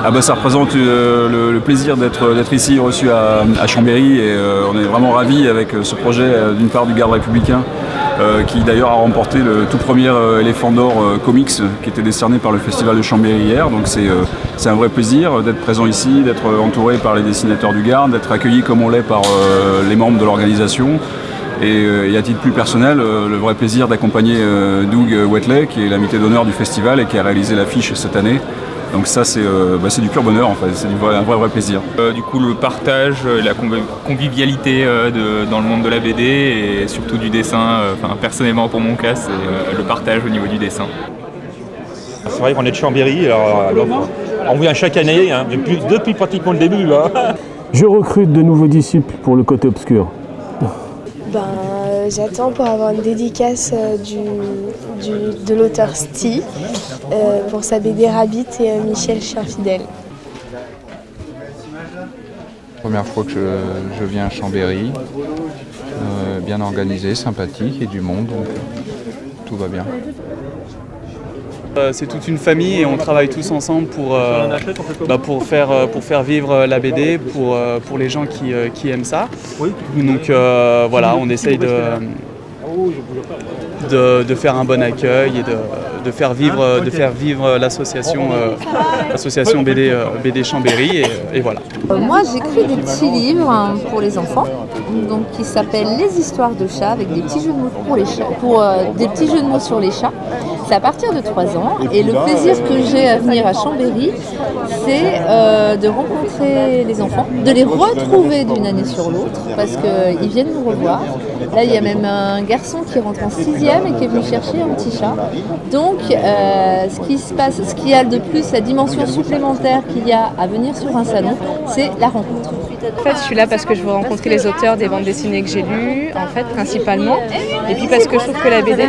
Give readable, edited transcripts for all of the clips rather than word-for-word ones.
Ah bah ça représente le plaisir d'être ici reçu à Chambéry et on est vraiment ravis avec ce projet d'une part du Garde républicain qui d'ailleurs a remporté le tout premier éléphant d'or comics qui était décerné par le Festival de Chambéry hier. Donc c'est un vrai plaisir d'être présent ici, d'être entouré par les dessinateurs du Garde, d'être accueilli comme on l'est par les membres de l'organisation. Et à titre plus personnel, le vrai plaisir d'accompagner Doug Wetley qui est l'invité d'honneur du festival et qui a réalisé l'affiche cette année. Donc ça c'est du pur bonheur en fait, c'est un vrai plaisir. Du coup le partage, la convivialité dans le monde de la BD et surtout du dessin, personnellement pour mon cas c'est le partage au niveau du dessin. C'est vrai qu'on est de Chambéry, alors on vient chaque année, hein, depuis pratiquement le début. Là. Je recrute de nouveaux disciples pour le côté obscur. J'attends pour avoir une dédicace de l'auteur Sti pour sa BD Rabbit et Michel Chien Fidèle. Première fois que je viens à Chambéry, bien organisé, sympathique et du monde, donc tout va bien. C'est toute une famille et on travaille tous ensemble pour faire vivre la BD pour les gens qui aiment ça. Donc voilà, on essaye de faire un bon accueil et de faire vivre l'association BD Chambéry et voilà. Moi j'écris des petits livres pour les enfants donc, qui s'appellent Les histoires de chats avec des petits jeux de mots des petits jeux de mots sur les chats. C'est à partir de 3 ans et le plaisir que j'ai à venir à Chambéry, c'est de rencontrer les enfants, de les retrouver d'une année sur l'autre parce qu'ils viennent nous revoir. Là il y a même un garçon qui rentre en 6e et qui est venu chercher un petit chat. Donc ce qui se passe, ce qu'il y a de plus, la dimension supplémentaire qu'il y a à venir sur un salon, c'est la rencontre. En fait, je suis là parce que je veux rencontrer les auteurs des bandes dessinées que j'ai lues, en fait, principalement. Et puis parce que je trouve que la BD,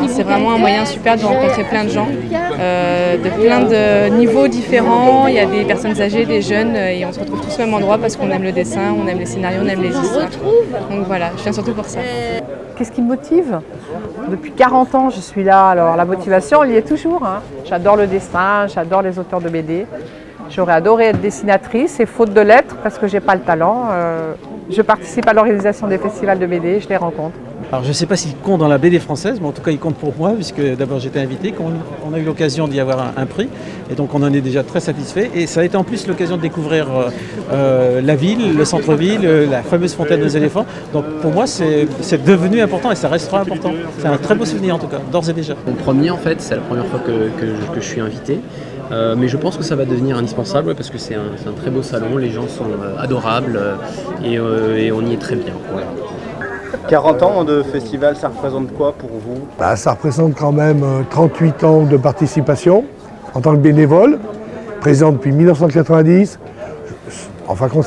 c'est vraiment un moyen super de rencontrer plein de gens, de plein de niveaux différents. Il y a des personnes âgées, des jeunes, et on se retrouve tous au même endroit parce qu'on aime le dessin, on aime les scénarios, on aime les histoires. Donc voilà, je viens surtout pour ça. Qu'est-ce qui me motive? Depuis 40 ans, je suis là. Alors la motivation, elle y est toujours. Hein. J'adore le dessin, j'adore les auteurs de BD. J'aurais adoré être dessinatrice et faute de l'être parce que j'ai pas le talent. Je participe à l'organisation des festivals de BD, je les rencontre. Alors je ne sais pas s'il compte dans la BD française, mais en tout cas il compte pour moi puisque d'abord j'étais invité, on a eu l'occasion d'y avoir un prix et donc on en est déjà très satisfait et ça a été en plus l'occasion de découvrir la ville, le centre-ville, la fameuse fontaine aux éléphants. Donc pour moi c'est devenu important et ça restera important. C'est un très beau souvenir en tout cas, d'ores et déjà. Mon premier en fait, c'est la première fois que je suis invité. Mais je pense que ça va devenir indispensable parce que c'est un très beau salon, les gens sont adorables et on y est très bien. Voilà. 40 ans de festival, ça représente quoi pour vous? Ça représente quand même 38 ans de participation en tant que bénévole, président depuis 1990. En fin de compte,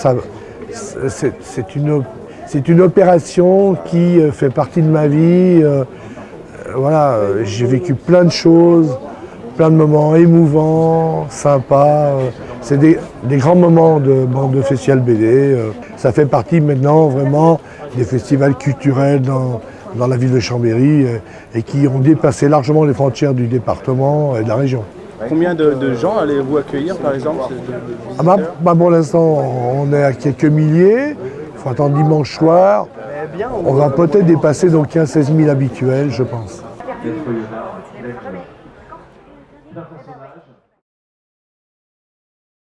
c'est une opération qui fait partie de ma vie. Voilà, j'ai vécu plein de choses. Plein de moments émouvants, sympas. C'est des grands moments de festival BD. Ça fait partie maintenant vraiment des festivals culturels dans la ville de Chambéry et qui ont dépassé largement les frontières du département et de la région. Combien de gens allez-vous accueillir par exemple? Pour l'instant, on est à quelques milliers. Il faut attendre dimanche soir. On va peut-être dépasser donc 15-16 000 habituels, je pense. D'un personnage.